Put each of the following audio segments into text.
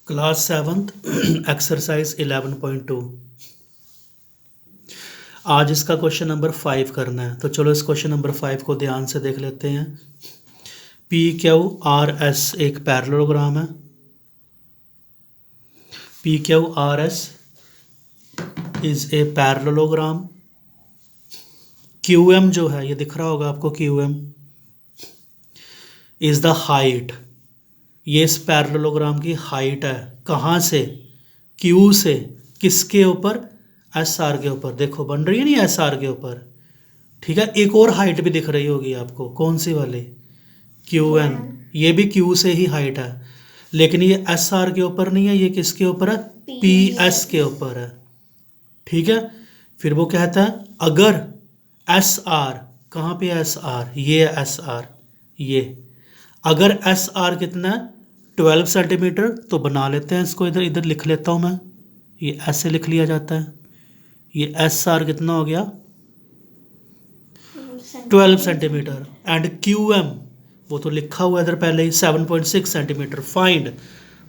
Class seventh exercise 11.2। आज इसका question number 5 करना है, तो चलो इस क्वेश्चन नंबर 5 को ध्यान से देख लेते हैं। पी क्यू आर एस एक पैरेललोग्राम है। P Q R S is a parallelogram. Q M जो है, ये दिख रहा होगा आपको, Q M is the height. ये इस पैरेललोग्राम की हाइट है। कहाँ से? क्यू से। किसके ऊपर? एस आर के ऊपर। देखो बन रही है नहीं, एस आर के ऊपर। ठीक है, एक और हाइट भी दिख रही होगी आपको, कौन सी वाली? Q N. ये भी क्यू से ही हाइट है, लेकिन ये एस आर के ऊपर नहीं है, ये किसके ऊपर है? पी एस के ऊपर है। ठीक है, फिर वो कहता है अगर एस आर, कहाँ पे एस आर? ये एस आर, ये अगर एस आर कितना है? 12 सेंटीमीटर। तो बना लेते हैं इसको, इधर इधर लिख लेता हूँ मैं, ये ऐसे लिख लिया जाता है। ये एस आर कितना हो गया? 12 सेंटीमीटर। एंड क्यू एम, वो तो लिखा हुआ है इधर पहले ही, 7.6 सेंटीमीटर। फाइंड।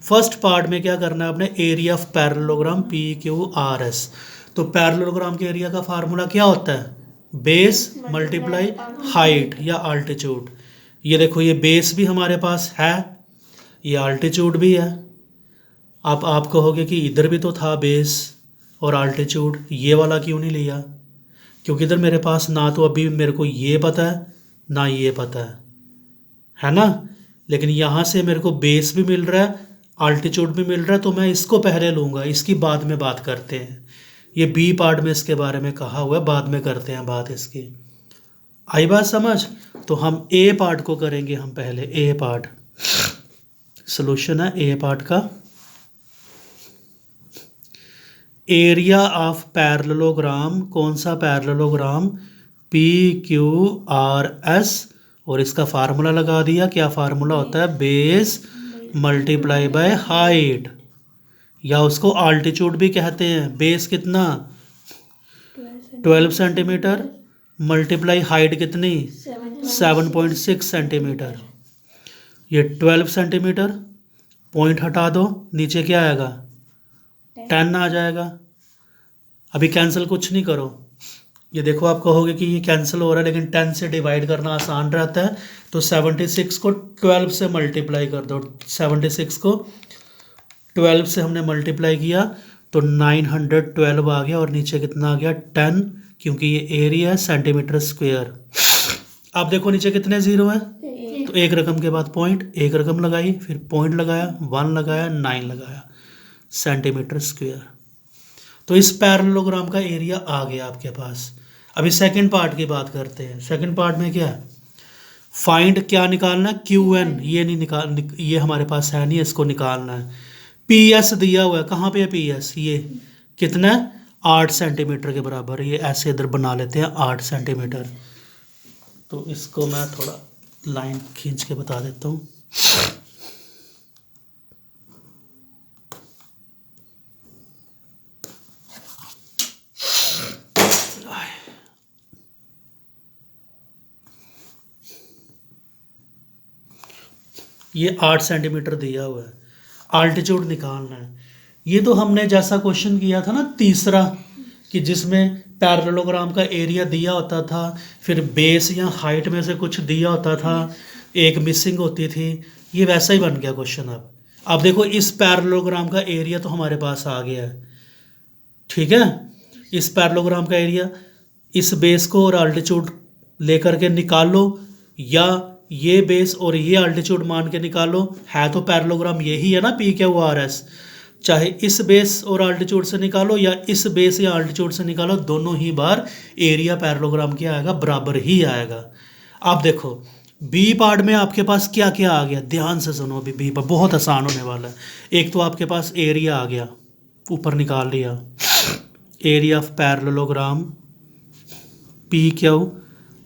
फर्स्ट पार्ट में क्या करना है अपने? Area of parallelogram P Q R S. तो पैरेललोग्राम के एरिया का फार्मूला क्या होता है? बेस मल्टीप्लाई हाइट या अल्टीट्यूड। ये देखो, ये बेस भी हमारे पास है, ये अल्टीट्यूड भी है। आप कहोगे कि इधर भी तो था बेस और अल्टीट्यूड, ये वाला क्यों नहीं लिया? क्योंकि इधर मेरे पास ना तो अभी मेरे को ये पता है ना ये पता है ना। लेकिन यहाँ से मेरे को बेस भी मिल रहा है, अल्टीट्यूड भी मिल रहा है, तो मैं इसको पहले लूँगा, इसकी बाद में बात करते हैं। ये बी पार्ट में इसके बारे में कहा हुआ है, बाद में करते हैं बात इसकी। आई बात समझ? तो हम ए पार्ट को करेंगे, हम पहले ए पार्ट। सॉल्यूशन है ए पार्ट का। एरिया ऑफ पैरेललोग्राम, कौन सा parallelogram? P Q R S, और इसका फार्मूला लगा दिया। क्या फार्मूला होता है? बेस मल्टीप्लाई बाय हाइट, या उसको अल्टीट्यूड भी कहते हैं। बेस कितना? 12 सेंटीमीटर मल्टीप्लाई हाइट कितनी? 7.6 सेंटीमीटर। ये 12 सेंटीमीटर, पॉइंट हटा दो, नीचे क्या आएगा? 10 आ जाएगा। अभी कैंसिल कुछ नहीं करो। ये देखो, आप कहोगे कि ये कैंसिल हो रहा है, लेकिन 10 से डिवाइड करना आसान रहता है। तो 76 को 12 से मल्टीप्लाई कर दो। 76 को 12 से हमने मल्टीप्लाई किया तो 912 आ गया, और नीचे कितना आ गया? 10, क्योंकि ये एरिया है सेंटीमीटर स्क्वायर। आप देखो नीचे कितने जीरो है, तो एक रकम के बाद पॉइंट, एक रकम लगाई, फिर पॉइंट लगाया, 1 लगाया, 9 लगाया, सेंटीमीटर स्क्वायर। तो इस पैरेललोग्राम का एरिया आ गया आपके पास। अभी सेकंड पार्ट की बात करते हैं। सेकंड पार्ट में क्या है? फाइंड, क्या निकालना है? Q N. ये नहीं ये हमारे पास है नहीं, इसको निकालना है। पी एस दिया हुआ है, कहाँ पे है पी एस? ये कितना है? 8 सेंटीमीटर के बराबर। ये ऐसे इधर बना लेते हैं, 8 सेंटीमीटर। तो इसको मैं थोड़ा लाइन खींच के बता देता हूँ। ये 8 सेंटीमीटर दिया हुआ है, आल्टीट्यूड निकालना है। ये तो हमने जैसा क्वेश्चन किया था ना तीसरा, कि जिसमें पैरेललोग्राम का एरिया दिया होता था, फिर बेस या हाइट में से कुछ दिया होता था, एक मिसिंग होती थी। ये वैसा ही बन गया क्वेश्चन। अब देखो, इस पैरेललोग्राम का एरिया तो हमारे पास आ गया है। ठीक है, इस पैरेललोग्राम का एरिया, इस बेस को और अल्टीट्यूड लेकर के निकालो, या ये बेस और ये अल्टीट्यूड मान के निकालो। है तो पैरेललोग्राम यही है ना, पी क्यू आर एस। चाहे इस बेस और अल्टीट्यूड से निकालो या इस बेस या अल्टीट्यूड से निकालो, दोनों ही बार एरिया पैरेललोग्राम क्या आएगा? बराबर ही आएगा। अब देखो बी पार्ट में आपके पास क्या क्या आ गया, ध्यान से सुनो। अभी बी पार्ट बहुत आसान होने वाला है। एक तो आपके पास एरिया आ गया, ऊपर निकाल लिया। Area of parallelogram P Q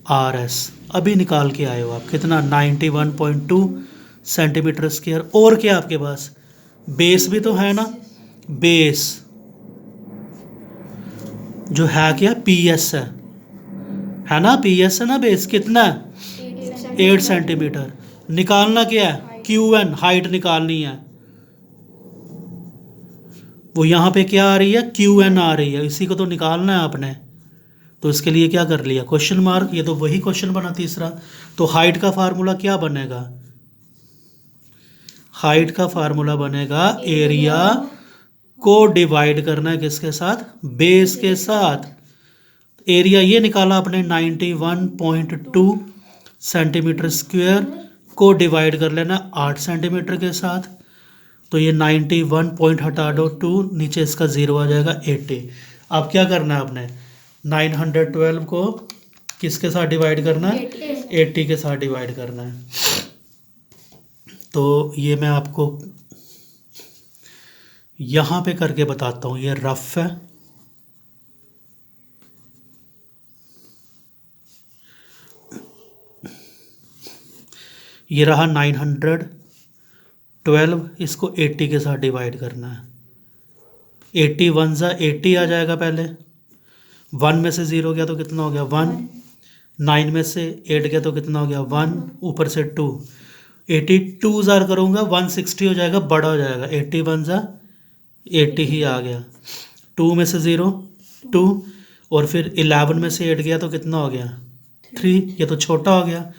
R S अभी निकाल के आए हो आप, कितना? 91.2 सेंटीमीटर स्क्वायर। और क्या आपके पास? बेस भी तो है ना, बेस जो है क्या? पी एस है ना, पी एस है ना बेस। कितना? 8 सेंटीमीटर। निकालना क्या है? क्यू एन, हाइट निकालनी है। वो यहाँ पे क्या आ रही है, क्यू एन आ रही है, इसी को तो निकालना है आपने। तो इसके लिए क्या कर लिया, क्वेश्चन मार्क, ये तो वही क्वेश्चन बना तीसरा। तो हाइट का फार्मूला क्या बनेगा, हाइट का फार्मूला बनेगा एरिया को डिवाइड करना है किसके साथ, बेस के साथ। एरिया ये निकाला आपने 91.2 सेंटीमीटर स्क्वायर को डिवाइड कर लेना 8 सेंटीमीटर के साथ। तो ये 91 पॉइंट हटा दो 2, नीचे इसका 0 आ जाएगा 80। अब क्या करना है आपने, 912 को किसके साथ डिवाइड करना है, 80 के साथ डिवाइड करना है। तो ये मैं आपको यहाँ पे करके बताता हूँ, ये रफ है। ये रहा 912, इसको 80 के साथ डिवाइड करना है। 80 वन ज़ा 80 आ जाएगा, पहले 1 में से 0 गया तो कितना हो गया 1, 9 में से 8 गया तो कितना हो गया 1, ऊपर से 2, 82 ज़ार करूँगा 160 हो जाएगा, बड़ा हो जाएगा, 80 वन ज़ा 80 ही आ गया। 2 में से 0 2, और फिर 11 में से 8 गया तो कितना हो गया 3, ये तो छोटा हो गया,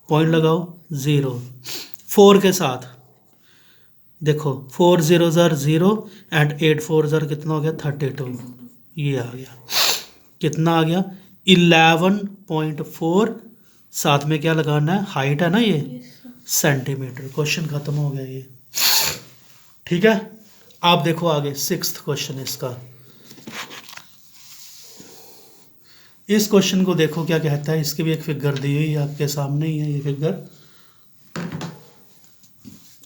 पॉइंट लगाओ 0। 4 के साथ देखो, 4 0 ज़ार 0 एंड 8 4 ज़ार कितना हो गया 32, ये आ गया, कितना आ गया 11.4। साथ में क्या लगाना है, हाइट है ना ये, सेंटीमीटर। क्वेश्चन खत्म हो गया ये, ठीक है। आप देखो आगे 6th क्वेश्चन इसका। इस क्वेश्चन को देखो क्या कहता है, इसकी भी एक फिगर दी हुई है आपके सामने ही है ये फिगर।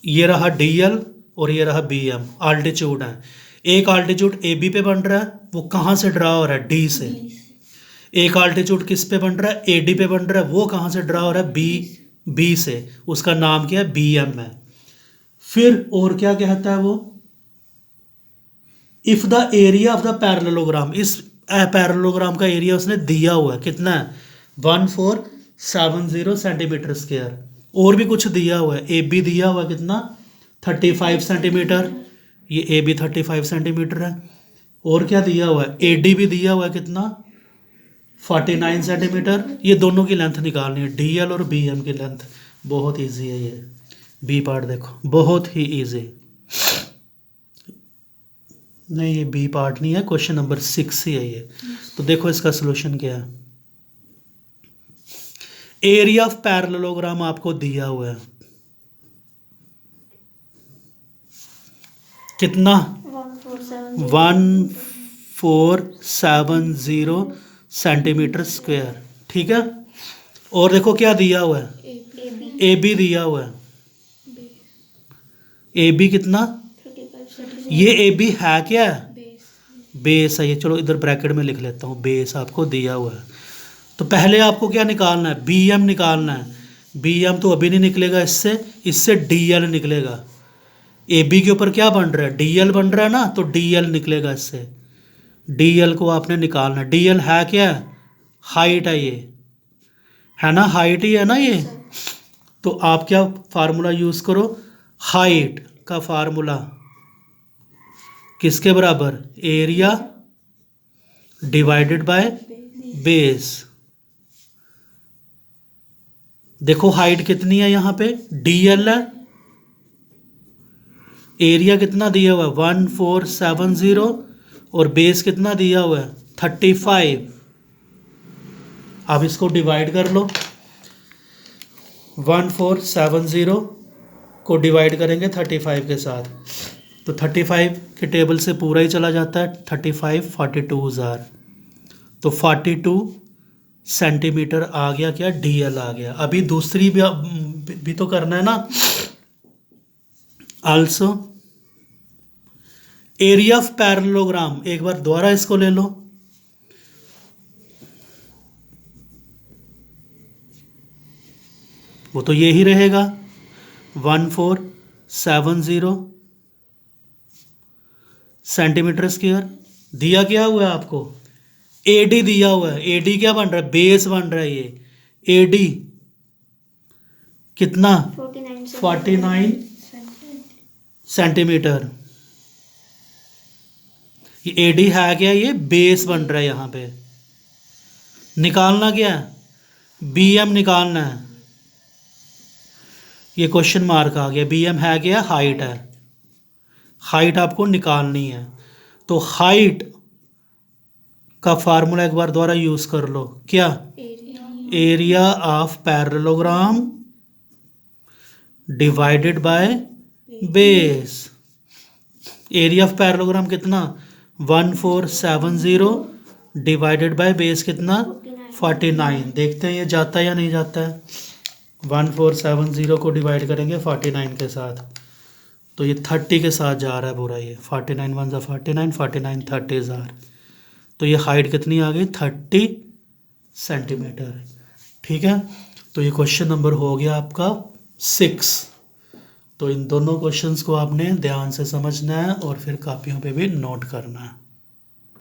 ये रहा डीएल और ये रहा बीएम, आल्टीट्यूड है। एक आल्टीट्यूड ए बी पे बन रहा है, वो कहाँ से ड्रा हो रहा है, डी से। एक आल्टीट्यूड किस पे बन रहा है, ए डी पे बन रहा है, वो कहाँ से ड्रा हो रहा है, बी से, उसका नाम क्या है, बीएम है। फिर और क्या कहता है वो, if the area of the parallelogram, इस पैरेललोग्राम का एरिया उसने दिया हुआ है, कितना है 1470 सेंटीमीटर स्क्वायर। और भी कुछ दिया हुआ है, ए बी दिया हुआ है कितना 35 सेंटीमीटर, ये ए बी 35 सेंटीमीटर है। और क्या दिया हुआ है, ए डी भी दिया हुआ है कितना 49 सेंटीमीटर। ये दोनों की लेंथ निकालनी है, डी एल और बी एम की लेंथ। बहुत ईजी है ये, बी पार्ट देखो, बहुत ही ईजी। नहीं ये बी पार्ट नहीं है, क्वेश्चन नंबर 6 ही है ये। तो देखो इसका सोल्यूशन क्या है। एरिया ऑफ पैरेललोग्राम आपको दिया हुआ है कितना 1470 सेंटीमीटर स्क्वायर, ठीक है। और देखो क्या दिया हुआ है, ए बी दिया हुआ है, ए बी कितना, ये ए बी है क्या, बेस है ये। चलो इधर ब्रैकेट में लिख लेता हूँ, बेस आपको दिया हुआ है। तो पहले आपको क्या निकालना है, बी एम निकालना है। बी एम तो अभी नहीं निकलेगा, इससे डी एल निकलेगा। ए बी के ऊपर क्या बन रहा है, डी एल बन रहा है ना, तो डी एल निकलेगा इससे। डी एल को आपने निकालना है। डी एल है क्या, हाइट है, ये है ना, हाइट ही है ना ये। तो आप क्या फार्मूला यूज़ करो, हाइट का फार्मूला किसके बराबर, एरिया डिवाइडेड बाय बेस। देखो हाइट कितनी है यहाँ पे, डी एल है, एरिया कितना दिया हुआ है 1470, और बेस कितना दिया हुआ है 35। अब इसको डिवाइड कर लो, 1470 को डिवाइड करेंगे 35 के साथ, तो 35 के टेबल से पूरा ही चला जाता है, 35 42 ज़ार, तो 42 सेंटीमीटर आ गया क्या, डीएल आ गया। अभी दूसरी भी तो करना है ना। आल्सो एरिया ऑफ पैरेललोग्राम, एक बार दोबारा इसको ले लो, वो तो ये ही रहेगा 1470 सेंटीमीटर स्क्वायर। दिया क्या हुआ है आपको, एडी दिया हुआ है। एडी क्या बन रहा है, बेस बन रहा है ये। एडी कितना 49 सेंटीमीटर। ये AD है क्या, ये बेस बन रहा है यहाँ पे। निकालना क्या है, BM निकालना है। ये क्वेश्चन मार्क आ गया। BM है क्या, हाइट है। हाइट आपको निकालनी है। तो हाइट का फार्मूला एक बार दोबारा यूज कर लो, क्या, area of parallelogram divided by base. Area of parallelogram कितना, 1470 डिवाइडेड बाय बेस कितना, 49। देखते हैं ये जाता है या नहीं जाता है। 1470 को डिवाइड करेंगे 49 के साथ, तो ये 30 के साथ जा रहा है पूरा। ये 49 वन ज़ा 49, 49 30 जार। तो ये हाइट कितनी आ गई, 30 सेंटीमीटर। ठीक है, तो ये क्वेश्चन नंबर हो गया आपका 6। तो इन दोनों क्वेश्चंस को आपने ध्यान से समझना है और फिर कॉपियों पे भी नोट करना है।